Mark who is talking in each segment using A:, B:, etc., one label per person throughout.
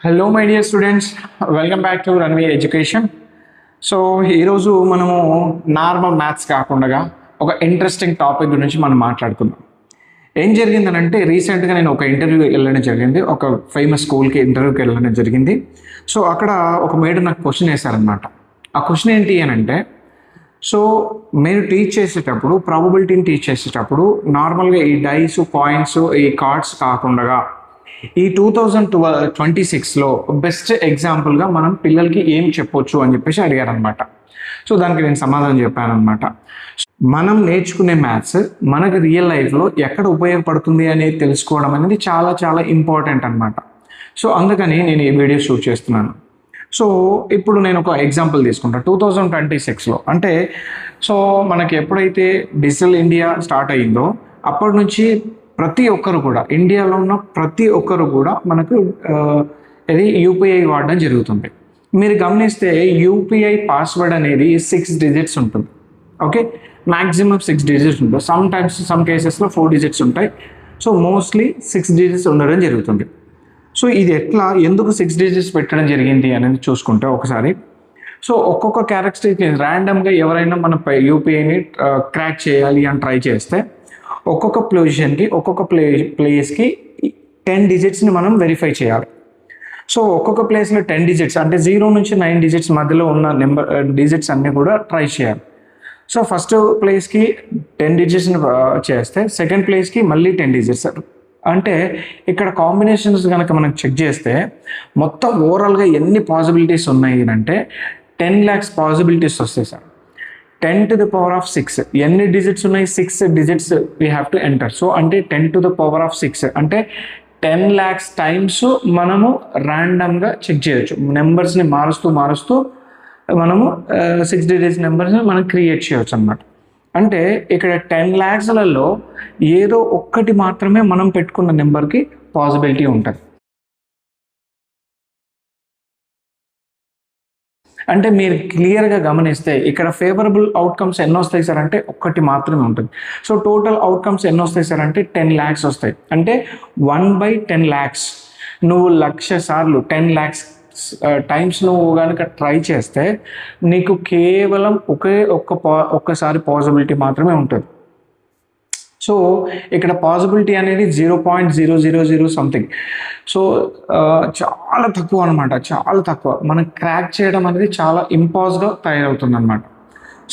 A: Hello my dear students, welcome back to runway education. So ఈరోజు మనము normal maths కాకుండా ఒక ఇంట్రెస్టింగ్ టాపిక్ గురించి మనం మాట్లాడుకుందాం. ఏం జరిగిందనంటే రీసెంట్గా నేను ఒక ఇంటర్వ్యూకి వెళ్ళడం జరిగింది, ఒక ఫేమస్ స్కూల్కి ఇంటర్వ్యూకి వెళ్ళడం జరిగింది. సో అక్కడ ఒక మేడం నాకు క్వశ్చన్ వేశారనమాట. ఆ క్వశ్చన్ ఏంటి అని అంటే, సో మీరు టీచ్ చేసేటప్పుడు ప్రాబబిలిటీని టీచ్ చేసేటప్పుడు నార్మల్గా ఈ డైస్ కాయిన్స్ ఈ కార్డ్స్ కాకుండా ఈ 2026లో బెస్ట్ ఎగ్జాంపుల్గా మనం పిల్లలకి ఏం చెప్పొచ్చు అని చెప్పేసి అడిగారనమాట. సో దానికి నేను సమాధానం చెప్పానమాట. మనం నేర్చుకునే మ్యాథ్స్ మనకి రియల్ లైఫ్లో ఎక్కడ ఉపయోగపడుతుంది అనేది తెలుసుకోవడం అనేది చాలా చాలా ఇంపార్టెంట్ అనమాట. సో అందుకని నేను ఈ వీడియో షూట్ చేస్తున్నాను. సో ఇప్పుడు నేను ఒక ఎగ్జాంపుల్ తీసుకుంటాను. 2026లో అంటే సో మనకి ఎప్పుడైతే డిజిటల్ ఇండియా స్టార్ట్ అయ్యిందో అప్పటి నుంచి ప్రతి ఒక్కరు కూడా ఇండియాలో ఉన్న ప్రతి ఒక్కరు కూడా మనకు ఇది యూపీఐ వాడడం జరుగుతుంది. మీరు గమనిస్తే యూపీఐ పాస్వర్డ్ అనేది 6 డిజిట్స్ ఉంటుంది. ఓకే, మ్యాక్సిమం 6 డిజిట్స్ ఉంటుంది. సమ్ కేసెస్లో 4 డిజిట్స్ ఉంటాయి. సో మోస్ట్లీ 6 డిజిట్స్ ఉండడం జరుగుతుంది. సో ఇది ఎందుకు 6 డిజిట్స్ పెట్టడం జరిగింది అనేది చూసుకుంటే ఒకసారి, సో ఒక్కొక్క క్యారెక్టరిస్టిక్ ర్యాండమ్గా ఎవరైనా మన యూపీఐని క్రాక్ చేయాలి అని ట్రై చేస్తే ఒక్కొక్క పొజిషన్కి ఒక్కొక్క ప్లేస్కి 10 డిజిట్స్ని మనం వెరిఫై చేయాలి. సో ఒక్కొక్క ప్లేస్లో 10 డిజిట్స్ అంటే 0 నుంచి 9 డిజిట్స్ మధ్యలో ఉన్న డిజిట్స్ అన్నీ కూడా ట్రై చేయాలి. సో ఫస్ట్ ప్లేస్కి 10 డిజిట్స్ని చేస్తే సెకండ్ ప్లేస్కి మళ్ళీ 10 డిజిట్స్. అంటే ఇక్కడ కాంబినేషన్స్ కనుక మనం చెక్ చేస్తే మొత్తం ఓవరాల్గా ఎన్ని పాసిబిలిటీస్ ఉన్నాయి అంటే 10 lakhs పాసిబిలిటీస్ వస్తాయి sir. 10 to the power of 6 ఎన్ని డిజిట్స్ ఉన్నాయి? 6 digits we have to enter. So అంటే 10 to the power of 6 అంటే 10 lakhs టైమ్స్ మనము ర్యాండమ్గా చెక్ చేయొచ్చు. నెంబర్స్ని మారుస్తూ మనము 6 డిజిట్స్ నెంబర్స్ని మనం క్రియేట్ చేయొచ్చు అన్నమాట. అంటే ఇక్కడ 10 lakhsలలో ఏదో ఒక్కటి మాత్రమే మనం పెట్టుకున్న నెంబర్కి పాసిబిలిటీ ఉంటుంది. అంటే మీరు క్లియర్గా గమనిస్తే ఇక్కడ ఫేవరబుల్ అవుట్కమ్స్ ఎన్ని వస్తాయి సార్ అంటే ఒక్కటి మాత్రమే ఉంటుంది. సో టోటల్ అవుట్కమ్స్ ఎన్ని వస్తాయి సార్ అంటే 10 lakhs వస్తాయి. అంటే 1/10 lakhs నువ్వు 1,00,000 సార్లు 10 lakhs టైమ్స్ నువ్వు కనుక ట్రై చేస్తే నీకు కేవలం ఒక్కసారి పాసిబిలిటీ మాత్రమే ఉంటుంది. సో ఇక్కడ పాసిబిలిటీ అనేది 0.000 సంథింగ్. సో చాలా తక్కువ అనమాట, చాలా తక్కువ. మనం క్రాక్ చేయడం అనేది చాలా ఇంపాసిబుల్గా తయారవుతుంది అనమాట.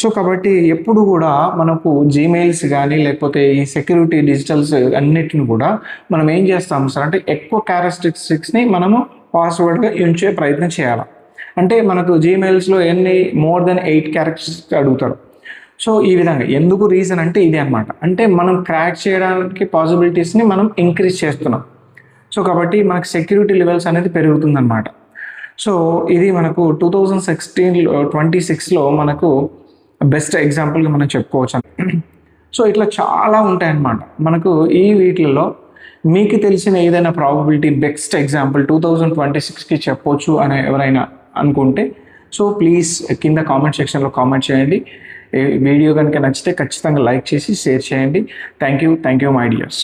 A: సో కాబట్టి ఎప్పుడు కూడా మనకు జీమెయిల్స్ కానీ లేకపోతే ఈ సెక్యూరిటీ డిజిటల్స్ అన్నిటిని కూడా మనం ఏం చేస్తాం సార్ అంటే ఎక్కువ క్యారెక్టరిస్టిక్స్ని మనము పాస్వర్డ్గా ఉంచే ప్రయత్నం చేయాలి. అంటే మనకు జీమెయిల్స్లో మోర్ దెన్ 8 క్యారెక్టరిస్టిక్స్ అడుగుతారు. సో ఈ విధంగా ఎందుకు రీజన్ అంటే ఇది అనమాట. అంటే మనం క్రాక్ చేయడానికి పాసిబిలిటీస్ని మనం ఇంక్రీజ్ చేస్తున్నాం. సో కాబట్టి మనకు సెక్యూరిటీ లెవెల్స్ అనేది పెరుగుతుందన్నమాట. సో ఇది మనకు 2026లో మనకు బెస్ట్ ఎగ్జాంపుల్గా మనం చెప్పుకోవచ్చు. సో ఇట్లా చాలా ఉంటాయన్నమాట మనకు. ఈ వీటిల్లో మీకు తెలిసిన ఏదైనా ప్రాబబిలిటీ బెస్ట్ ఎగ్జాంపుల్ 2026కి చెప్పొచ్చు అని ఎవరైనా అనుకుంటే సో ప్లీజ్ కింద కామెంట్ సెక్షన్లో కామెంట్ చేయండి. వీడియో కనుక నచ్చితే ఖచ్చితంగా లైక్ చేసి షేర్ చేయండి. Thank you my dears.